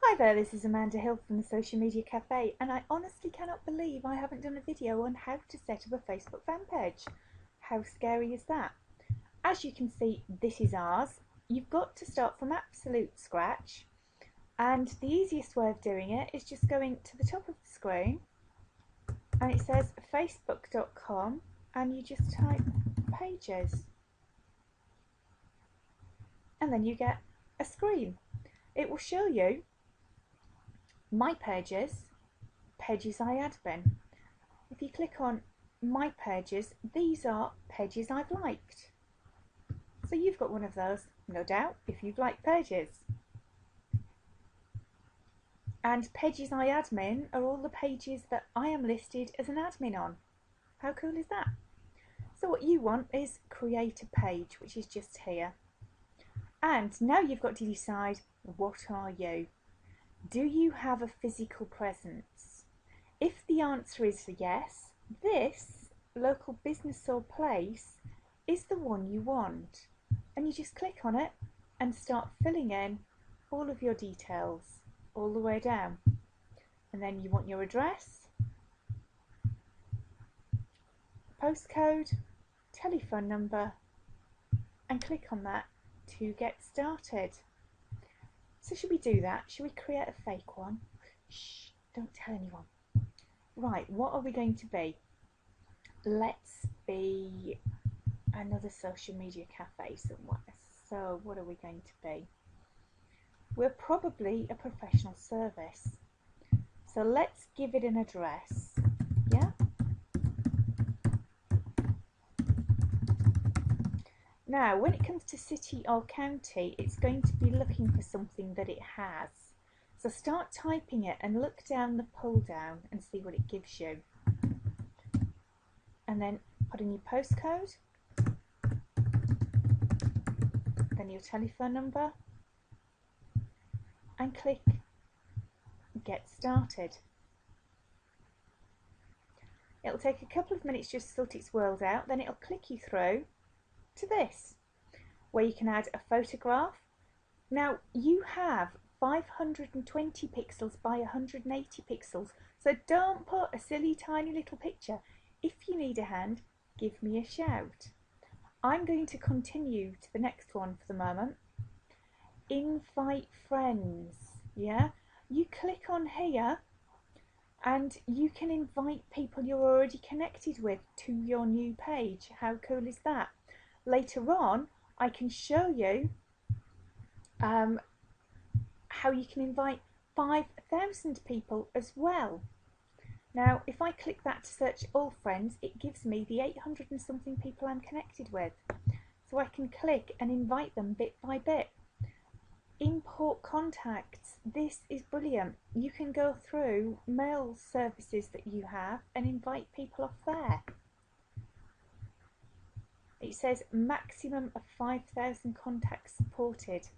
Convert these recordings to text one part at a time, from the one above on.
Hi there, this is Amanda Hill from the Social Media Cafe, and I honestly cannot believe I haven't done a video on how to set up a Facebook fan page. How scary is that? As you can see, this is ours. You've got to start from absolute scratch, and the easiest way of doing it is just going to the top of the screen and it says facebook.com and you just type pages and then you get a screen. It will show you my pages, pages I admin. If you click on my pages, these are pages I've liked. So you've got one of those, no doubt, if you've liked pages. And pages I admin are all the pages that I am listed as an admin on. How cool is that? So what you want is create a page, which is just here. And now you've got to decide, what are you? Do you have a physical presence? If the answer is yes, this local business or place is the one you want. And you just click on it and start filling in all of your details all the way down. And then you want your address, postcode, telephone number, and click on that to get started. So should we do that? Should we create a fake one? Shh, don't tell anyone. Right, what are we going to be? Let's be another social media cafe somewhere. So what are we going to be? We're probably a professional service. So let's give it an address. Yeah? Now, when it comes to city or county, it's going to be looking for something that it has. So start typing it and look down the pull down and see what it gives you. And then put in your postcode, then your telephone number, and click Get Started. It'll take a couple of minutes just to sort its world out, then it'll click you through to this, where you can add a photograph. Now you have 520 pixels by 180 pixels, so don't put a silly tiny little picture. If you need a hand, give me a shout. I'm going to continue to the next one for the moment. Invite friends. Yeah, you click on here and you can invite people you're already connected with to your new page. How cool is that? Later on, I can show you how you can invite 5,000 people as well. Now, if I click that to search all friends, it gives me the 800 and something people I'm connected with. So I can click and invite them bit by bit. Import contacts. This is brilliant. You can go through mail services that you have and invite people off there. It says maximum of 5,000 contacts supported.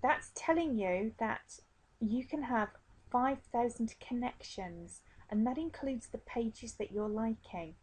That's telling you that you can have 5,000 connections, and that includes the pages that you're liking.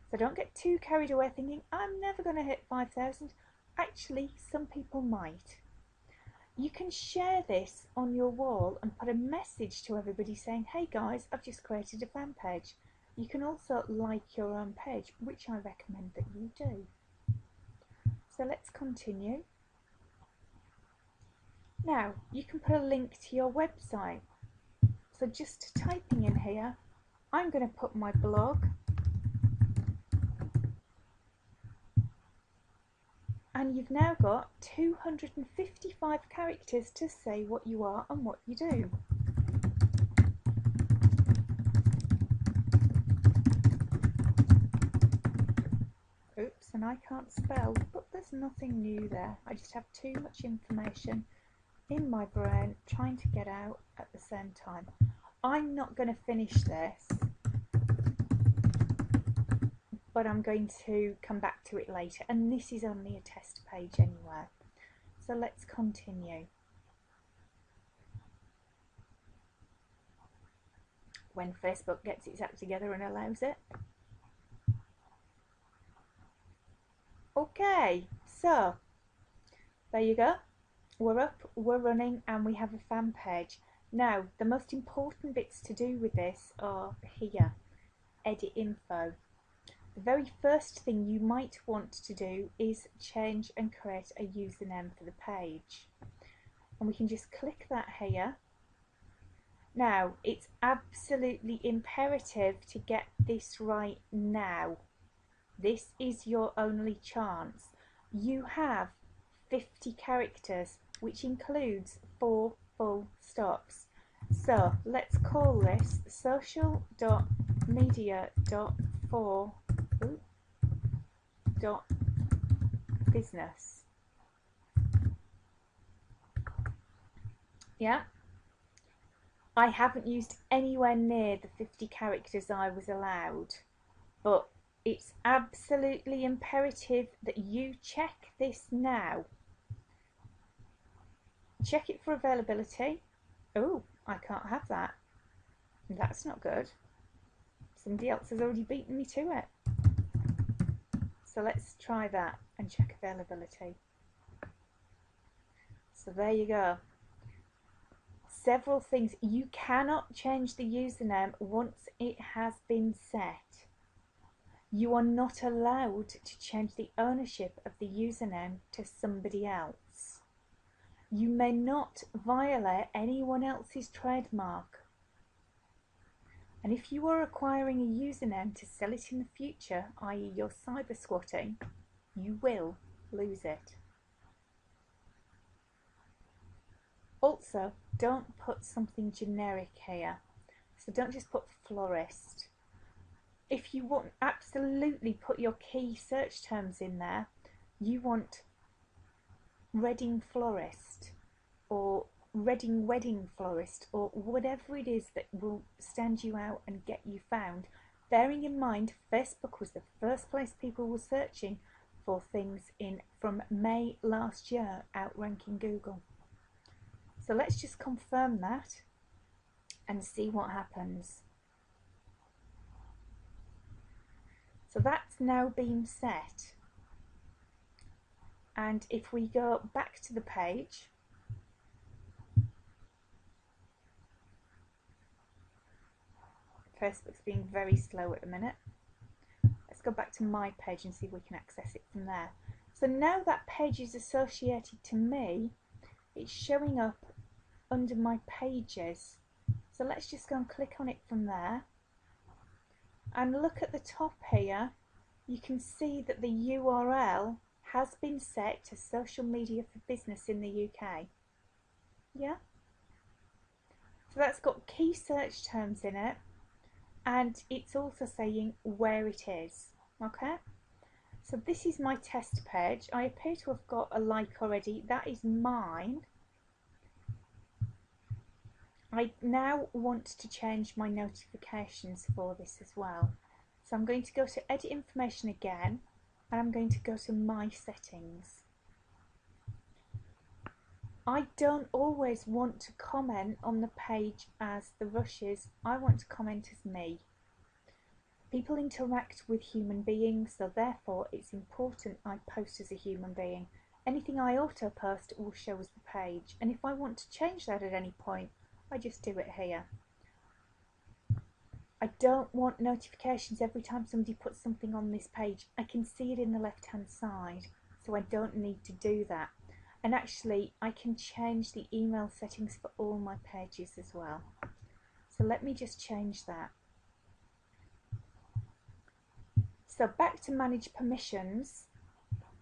So don't get too carried away thinking, I'm never going to hit 5,000. Actually, some people might. You can share this on your wall and put a message to everybody saying, hey guys, I've just created a fan page. You can also like your own page, which I recommend that you do. So let's continue. Now, you can put a link to your website. So just typing in here, I'm going to put my blog, and you've now got 255 characters to say what you are and what you do. Oops, and I can't spell, but there's nothing new there. I just have too much information in my brain trying to get out at the same time. I'm not going to finish this, but I'm going to come back to it later, and this is only a test page anyway. So let's continue. When Facebook gets its act together and allows it. Okay, so there you go. We're up, we're running, and we have a fan page. Now, the most important bits to do with this are here. Edit info. The very first thing you might want to do is change and create a username for the page. And we can just click that here. Now, it's absolutely imperative to get this right now. This is your only chance. You have 50 characters, which includes 4 full stops. So let's call this social.media.4.business. Yeah. I haven't used anywhere near the 50 characters I was allowed, but it's absolutely imperative that you check this now. Check it for availability. Oh, I can't have that. That's not good. Somebody else has already beaten me to it. So let's try that and check availability. So there you go. Several things. You cannot change the username once it has been set. You are not allowed to change the ownership of the username to somebody else. You may not violate anyone else's trademark. And if you are acquiring a username to sell it in the future, i.e. you're cyber squatting, you will lose it. Also, don't put something generic here. So don't just put florist. If you want, absolutely put your key search terms in there. You want Reading florist or Reading wedding florist or whatever it is that will stand you out and get you found. Bearing in mind, Facebook was the first place people were searching for things in from May last year, outranking Google. So let's just confirm that and see what happens. So that's now been set. And if we go back to the page, Facebook's being very slow at the minute. Let's go back to my page and see if we can access it from there. So now that page is associated to me, it's showing up under my pages. So let's just go and click on it from there. And look at the top here. You can see that the URL has been set to social media for business in the UK. Yeah? So that's got key search terms in it. And it's also saying where it is. Okay? So this is my test page. I appear to have got a like already. That is mine. I now want to change my notifications for this as well. So I'm going to go to edit information again, and I'm going to go to my settings. I don't always want to comment on the page as the rushes. I want to comment as me. People interact with human beings, so therefore it's important I post as a human being. Anything I auto post will show as the page, and if I want to change that at any point, I just do it here. I don't want notifications every time somebody puts something on this page. I can see it in the left hand side, so I don't need to do that. And actually I can change the email settings for all my pages as well. So let me just change that. So back to manage permissions.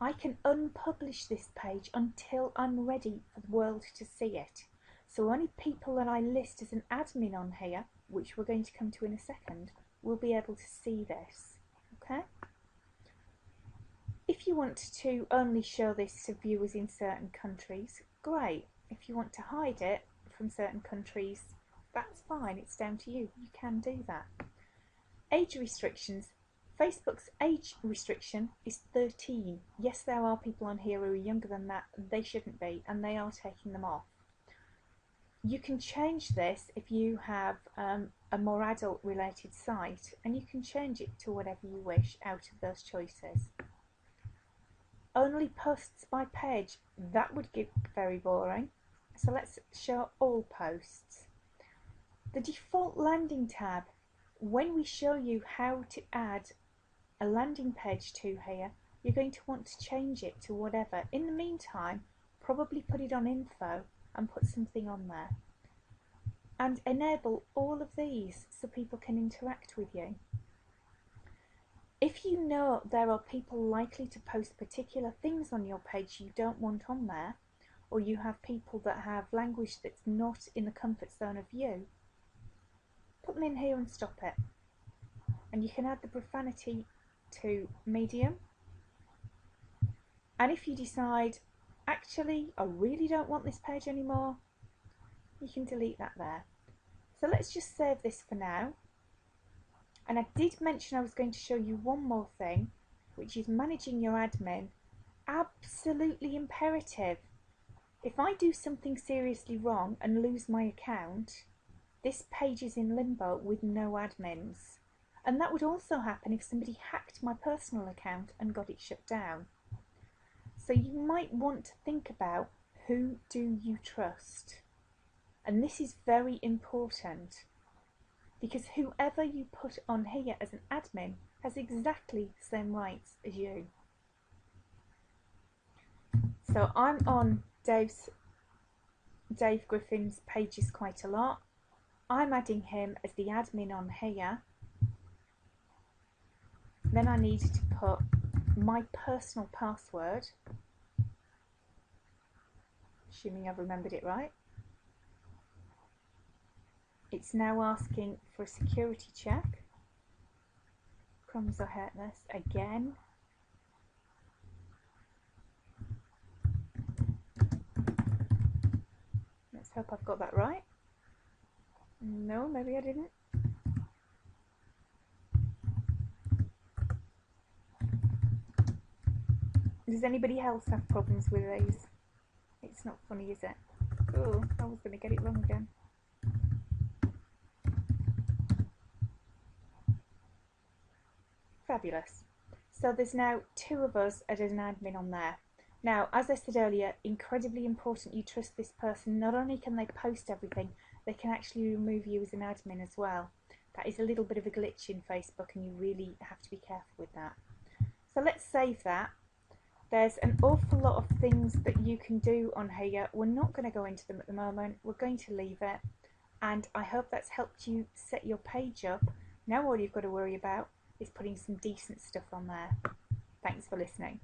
I can unpublish this page until I'm ready for the world to see it. So only people that I list as an admin on here, which we're going to come to in a second, will be able to see this. Okay? If you want to only show this to viewers in certain countries, great. If you want to hide it from certain countries, that's fine, it's down to you. You can do that. Age restrictions. Facebook's age restriction is 13. Yes, there are people on here who are younger than that. They shouldn't be, and they are taking them off. You can change this if you have a more adult related site, and you can change it to whatever you wish out of those choices. Only posts by page, that would get very boring. So let's show all posts. The default landing tab, when we show you how to add a landing page to here, you're going to want to change it to whatever. In the meantime, probably put it on info and put something on there. And enable all of these so people can interact with you. If you know there are people likely to post particular things on your page you don't want on there, or you have people that have language that's not in the comfort zone of you, put them in here and stop it. And you can add the profanity to medium. And if you decide, actually, I really don't want this page anymore, you can delete that there. So let's just save this for now. And I did mention I was going to show you one more thing, which is managing your admin. Absolutely imperative. If I do something seriously wrong and lose my account, this page is in limbo with no admins. And that would also happen if somebody hacked my personal account and got it shut down. So you might want to think about, who do you trust? And this is very important, because whoever you put on here as an admin has exactly the same rights as you. So I'm on Dave Griffin's pages quite a lot. I'm adding him as the admin on here. Then I need to put my personal password, assuming I've remembered it right. It's now asking for a security check. Crumbs are heartless again. Let's hope I've got that right. No, maybe I didn't. Does anybody else have problems with these? It's not funny, is it? Oh, I was going to get it wrong again. Fabulous. So there's now 2 of us as an admin on there. Now, as I said earlier, incredibly important you trust this person. Not only can they post everything, they can actually remove you as an admin as well. That is a little bit of a glitch in Facebook, and you really have to be careful with that. So let's save that. There's an awful lot of things that you can do on here. We're not going to go into them at the moment. We're going to leave it. And I hope that's helped you set your page up. Now all you've got to worry about is putting some decent stuff on there. Thanks for listening.